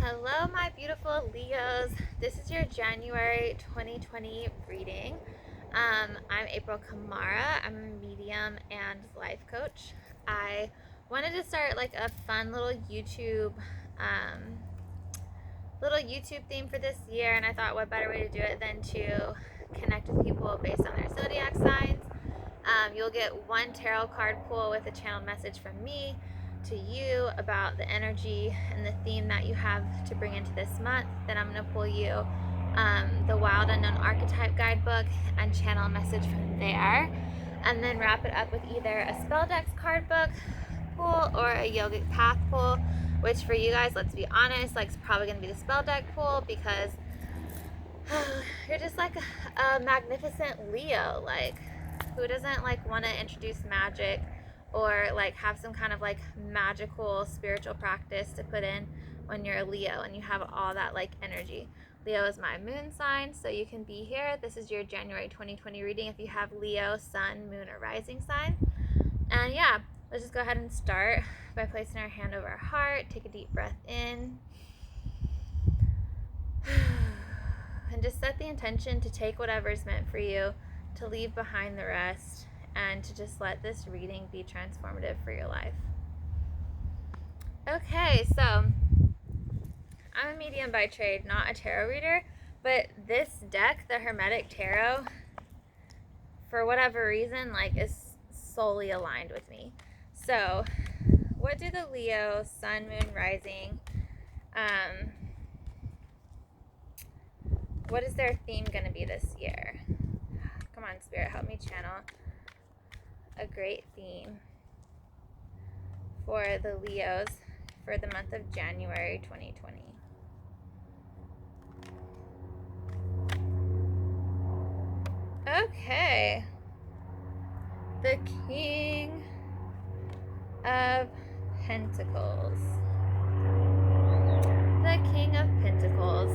Hello, my beautiful Leos. This is your January 2020 reading. I'm April Kamara. I'm a medium and life coach. I wanted to start like a fun little YouTube theme for this year, and I thought what better way to do it than to connect with people based on their zodiac signs. You'll get one tarot card pull with a channeled message from me to you about the energy and the theme that you have to bring into this month. Then I'm going to pull you the Wild Unknown Archetype Guidebook and channel a message from there. And then wrap it up with either a Spell Decks card book pull or a Yogic Path pull, which for you guys, let's be honest, like it's probably going to be the Spell Deck pull because you're just like a magnificent Leo. Like, who doesn't like want to introduce magic or like have some kind of like magical spiritual practice to put in when you're a Leo and you have all that like energy? Leo is my moon sign, so you can be here. This is your January 2020 reading if you have Leo, sun, moon, or rising sign. And yeah, let's just go ahead and start by placing our hand over our heart. Take a deep breath in. And just set the intention to take whatever's meant for you, to leave behind the rest, and to just let this reading be transformative for your life. Okay, so I'm a medium by trade, not a tarot reader, but this deck, the Hermetic Tarot, for whatever reason, like is solely aligned with me. So, what do the Leo, Sun, Moon, Rising, what is their theme going to be this year? Come on, Spirit, help me channel a great theme for the Leos for the month of January 2020. Okay. The King of Pentacles. The King of Pentacles.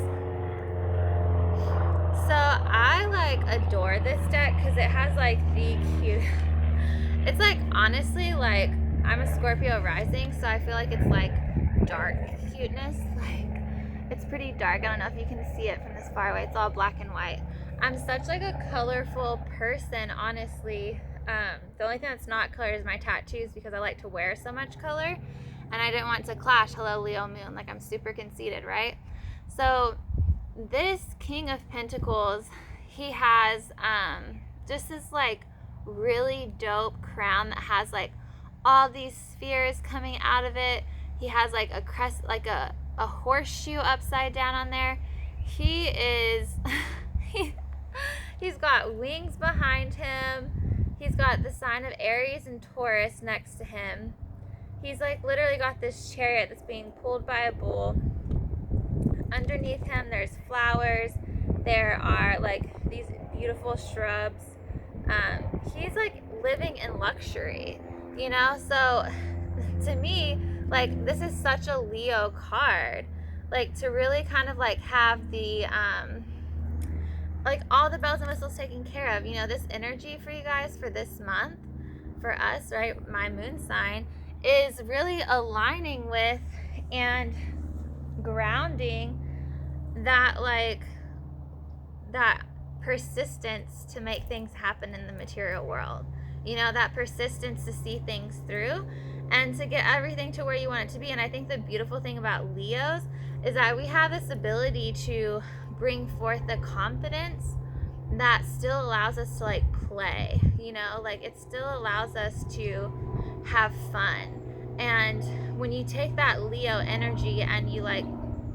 So I like adore this deck because it has like the cute. It's like honestly like I'm a Scorpio rising, so I feel like it's like dark cuteness. Like it's pretty dark. I don't know if you can see it from this far away. It's all black and white. I'm such like a colorful person, honestly. The only thing that's not color is my tattoos because I like to wear so much color, and I didn't want to clash. Hello, Leo Moon. Like I'm super conceited, right? So this King of Pentacles, he has just this like really dope crown that has like all these spheres coming out of it. He has like a crest, like a horseshoe upside down on there. He is he's got wings behind him. He's got the sign of Aries and Taurus next to him. He's like literally got this chariot that's being pulled by a bull. Underneath him there's flowers. There are like these beautiful shrubs. He's like living in luxury, you know? So to me, like this is such a Leo card. Like to really kind of like have the like all the bells and whistles taken care of. You know, this energy for you guys for this month, for us, right? My moon sign is really aligning with and grounding that like that persistence to make things happen in the material world. You know, that persistence to see things through and to get everything to where you want it to be. And I think the beautiful thing about Leos is that we have this ability to bring forth the confidence that still allows us to like play, you know, like it still allows us to have fun. And when you take that Leo energy and you like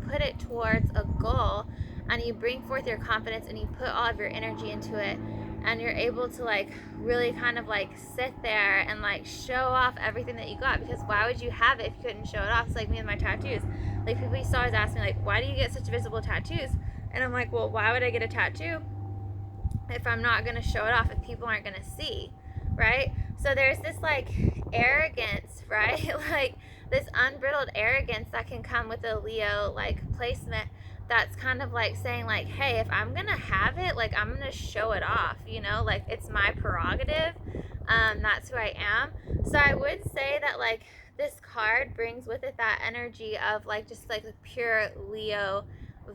put it towards a goal and you bring forth your confidence and you put all of your energy into it, and you're able to like really kind of like sit there and like show off everything that you got, because why would you have it if you couldn't show it off? It's like me and my tattoos. Like people used to always ask me like, why do you get such visible tattoos? And I'm like, well, why would I get a tattoo if I'm not going to show it off, if people aren't going to see, right? So there's this like arrogance, right? Like this unbridled arrogance that can come with a Leo like placement, that's kind of like saying like, hey, if I'm gonna have it, like I'm gonna show it off, you know, like it's my prerogative. That's who I am. So I would say that like this card brings with it that energy of like just like the pure Leo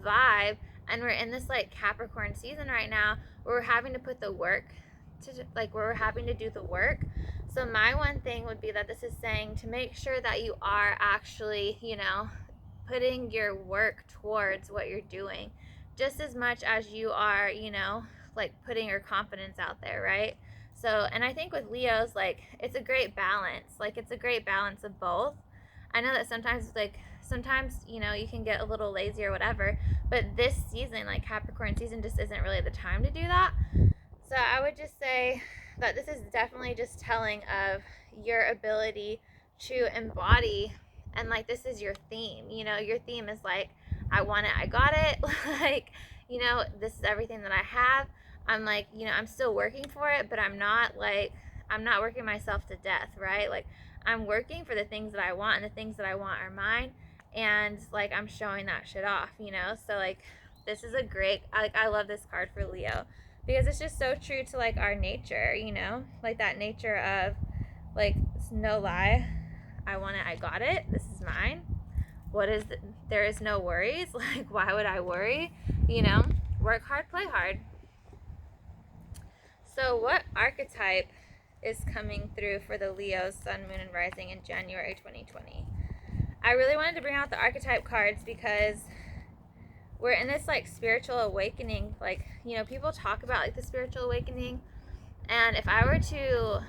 vibe. And we're in this like Capricorn season right now where we're having to put the work to, like, where we're having to do the work. So my one thing would be that this is saying to make sure that you are actually, you know, putting your work towards what you're doing just as much as you are, you know, like putting your confidence out there, right? So, and I think with Leos, like, it's a great balance. Like, it's a great balance of both. I know that sometimes, you know, you can get a little lazy or whatever, but this season, like Capricorn season, just isn't really the time to do that. So I would just say that this is definitely just telling of your ability to embody, and like this is your theme. You know, your theme is like, I want it, I got it. Like, you know, this is everything that I have. I'm like, you know, I'm still working for it, but I'm not working myself to death, right? Like, I'm working for the things that I want, and the things that I want are mine. And like, I'm showing that shit off, you know? So like, this is a great, like, I love this card for Leo because it's just so true to like our nature, you know? Like that nature of like, it's no lie. I want it, I got it. This is mine. There is no worries. Like, why would I worry? You know, work hard, play hard. So what archetype is coming through for the Leo Sun, Moon, and Rising in January 2020? I really wanted to bring out the archetype cards because we're in this like spiritual awakening. Like, you know, people talk about like the spiritual awakening, and if I were to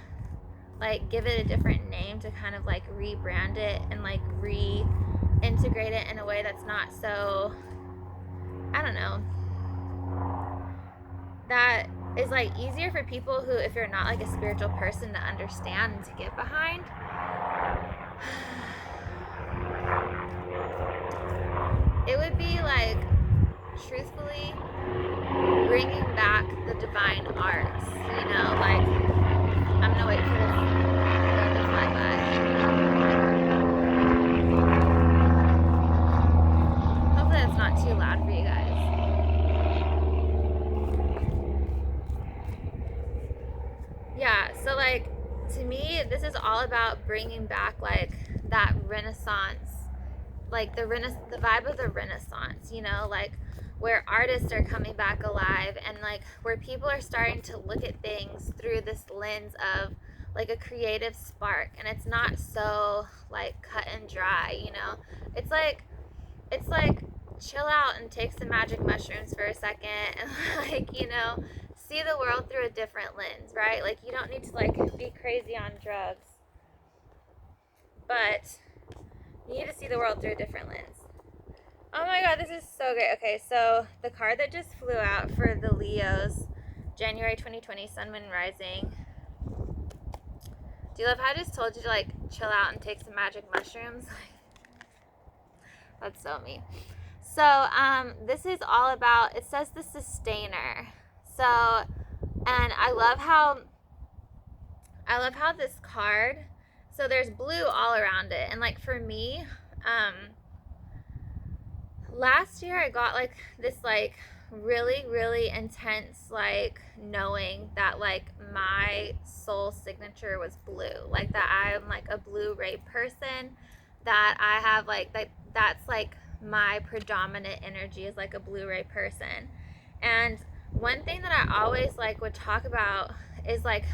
like give it a different name to kind of like rebrand it and like reintegrate it in a way that's not so, I don't know, that is like easier for people who, if you're not like a spiritual person, to understand and to get behind. It would be like, truthfully, bringing back the divine arts, you know, like, I'm gonna wait for this bird to fly by. Hopefully that's not too loud for you guys. Yeah, so like, to me, this is all about bringing back like that Renaissance, like the vibe of the Renaissance, you know, like where artists are coming back alive, and like where people are starting to look at things through this lens of like a creative spark, and it's not so like cut and dry, you know. It's like chill out and take some magic mushrooms for a second and like, you know, see the world through a different lens, right? Like, you don't need to like be crazy on drugs, but you need to see the world through a different lens. Oh my god, this is so great. Okay, so the card that just flew out for the Leos, January 2020, Sun, Moon, Rising. Do you love how I just told you to like chill out and take some magic mushrooms? That's so me. So this is all about, it says the Sustainer. So, and I love how this card, so there's blue all around it, and like for me, last year I got like this like really, really intense like knowing that like my soul signature was blue, like that I'm like a blue ray person, that I have like that's like my predominant energy is like a blue ray person. And one thing that I always like would talk about is like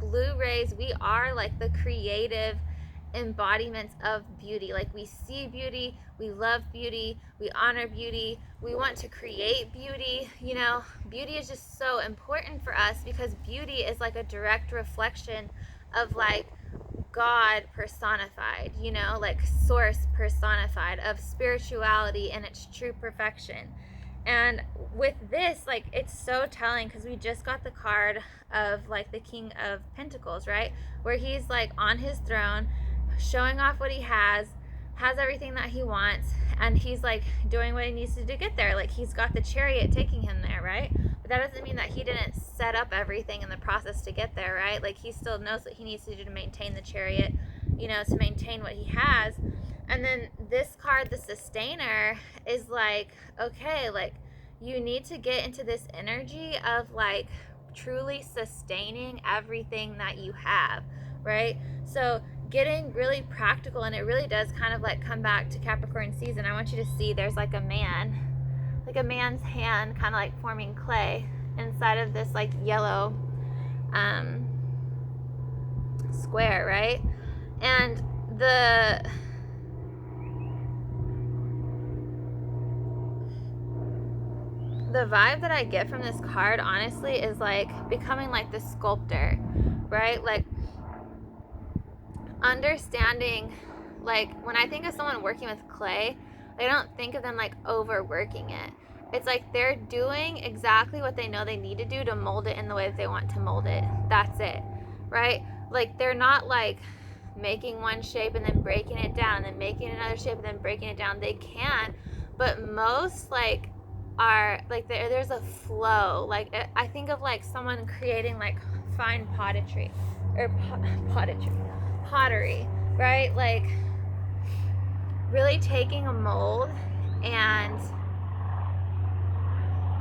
blue rays, we are like the creative embodiments of beauty. Like, we see beauty, we love beauty, we honor beauty, we want to create beauty. You know, beauty is just so important for us because beauty is like a direct reflection of like God personified, you know, like source personified, of spirituality in its true perfection. And with this, like, it's so telling because we just got the card of like the King of Pentacles, right? Where he's like on his throne, showing off what he has everything that he wants, and he's like doing what he needs to do to get there. Like, he's got the chariot taking him there, right? But that doesn't mean that he didn't set up everything in the process to get there, right? Like, he still knows what he needs to do to maintain the chariot, you know, to maintain what he has. And then this card, the Sustainer, is like, okay, like, you need to get into this energy of like truly sustaining everything that you have, right? So getting really practical, and it really does kind of like come back to Capricorn season. I want you to see there's like a man's hand kind of like forming clay inside of this like yellow square, right? And the vibe that I get from this card, honestly, is like becoming like the sculptor, right? Like understanding, like when I think of someone working with clay, I don't think of them like overworking it. It's like they're doing exactly what they know they need to do to mold it in the way that they want to mold it. That's it, right? Like they're not like making one shape and then breaking it down and then making another shape and then breaking it down. They can, but most like are like there's a flow. Like I think of like someone creating like fine pottery, right? Like really taking a mold and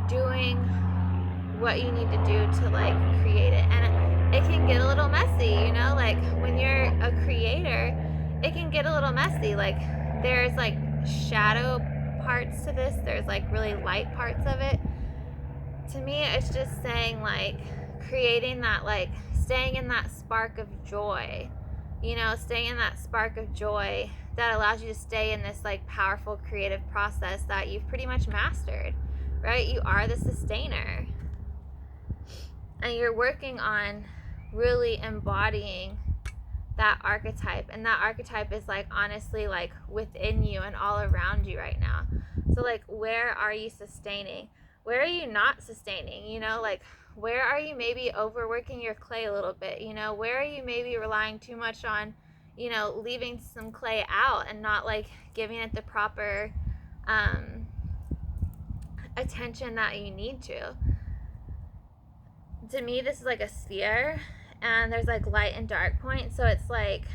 doing what you need to do to like create it. And it can get a little messy, you know, like when you're a creator, it can get a little messy. Like there's like shadow parts to this, there's like really light parts of it. To me, it's just saying like creating that, like staying in that spark of joy, you know, staying in that spark of joy that allows you to stay in this like powerful creative process that you've pretty much mastered, right? You are the sustainer, and you're working on really embodying that archetype. And that archetype is like honestly like within you and all around you right now. So like where are you sustaining? Where are you not sustaining? You know, like where are you maybe overworking your clay a little bit? You know, where are you maybe relying too much on, you know, leaving some clay out and not like giving it the proper attention that you need to? To me, this is like a sphere, and there's like light and dark points. So it's like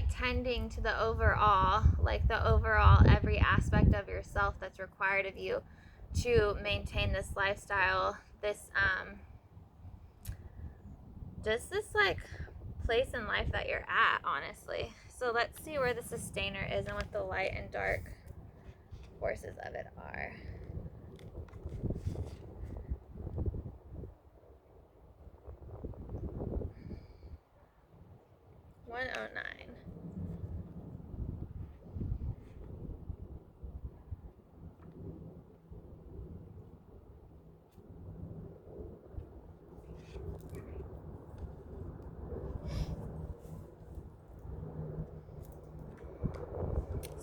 tending to the overall, like the overall every aspect of yourself that's required of you to maintain this lifestyle, this just this like place in life that you're at, honestly. So let's see where the sustainer is and what the light and dark forces of it are. $109.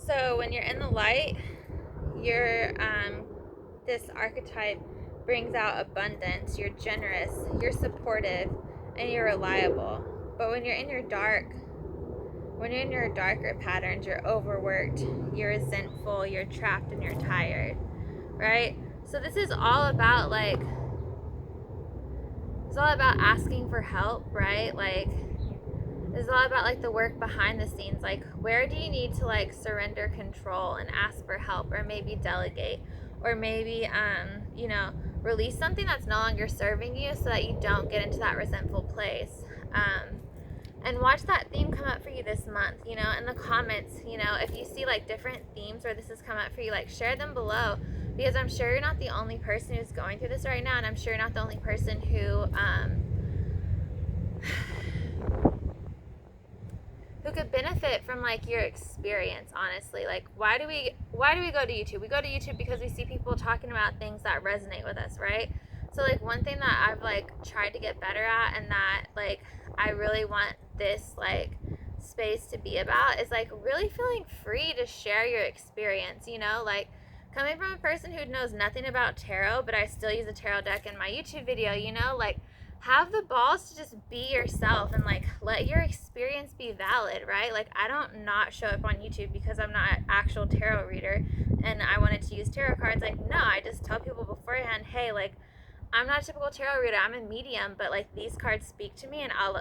So when you're in the light, you're this archetype brings out abundance. You're generous, you're supportive, and you're reliable. But when you're in your darker patterns, you're overworked, you're resentful, you're trapped, and you're tired, right? So this is all about like, it's all about asking for help, right? Like it's all about like the work behind the scenes. Like where do you need to like surrender control and ask for help, or maybe delegate, or maybe you know, release something that's no longer serving you so that you don't get into that resentful place. And watch that theme come up for you this month, you know, in the comments. You know, if you see like different themes where this has come up for you, like share them below, because I'm sure you're not the only person who's going through this right now, and I'm sure you're not the only person who could benefit from like your experience, honestly. Like why do we go to YouTube? We go to YouTube because we see people talking about things that resonate with us, right? So like one thing that I've like tried to get better at, and that like I really want this like space to be about, is like really feeling free to share your experience, you know, like coming from a person who knows nothing about tarot, but I still use a tarot deck in my YouTube video, you know, like have the balls to just be yourself and like let your experience be valid, right? Like I don't not show up on YouTube because I'm not an actual tarot reader and I wanted to use tarot cards. Like no, I just tell people beforehand, hey, like I'm not a typical tarot reader, I'm a medium, but like these cards speak to me, and I'll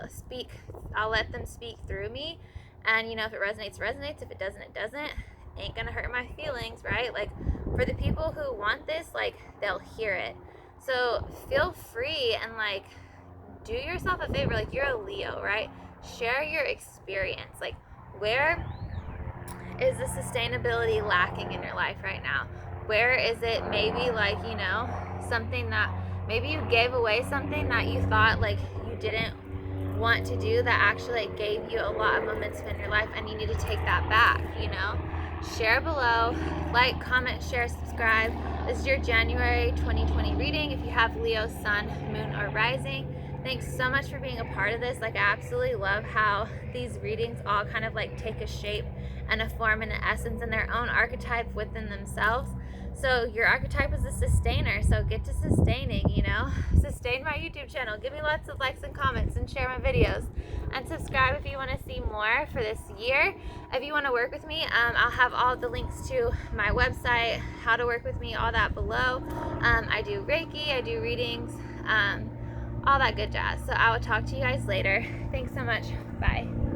let them speak through me. And you know, if it resonates, if it doesn't, it doesn't. Ain't gonna hurt my feelings, right? Like for the people who want this, like they'll hear it. So feel free and like do yourself a favor. Like you're a Leo, right? share your experience. Like, where is the sustainability lacking in your life right now? Where is it maybe like, you know, something that maybe you gave away something that you thought like you didn't want to do that actually like gave you a lot of momentum in your life, and you need to take that back, you know? Share below, like, comment, share, subscribe. This is your January 2020 reading. If you have Leo, Sun, Moon, or Rising, thanks so much for being a part of this. Like, I absolutely love how these readings all kind of like take a shape and a form and an essence in their own archetype within themselves. So your archetype is a sustainer, so get to sustaining, you know? Sustain my YouTube channel. Give me lots of likes and comments and share my videos. And subscribe if you want to see more for this year. If you want to work with me, I'll have all the links to my website, how to work with me, all that below. I do Reiki, I do readings, all that good jazz. So I will talk to you guys later. Thanks so much. Bye.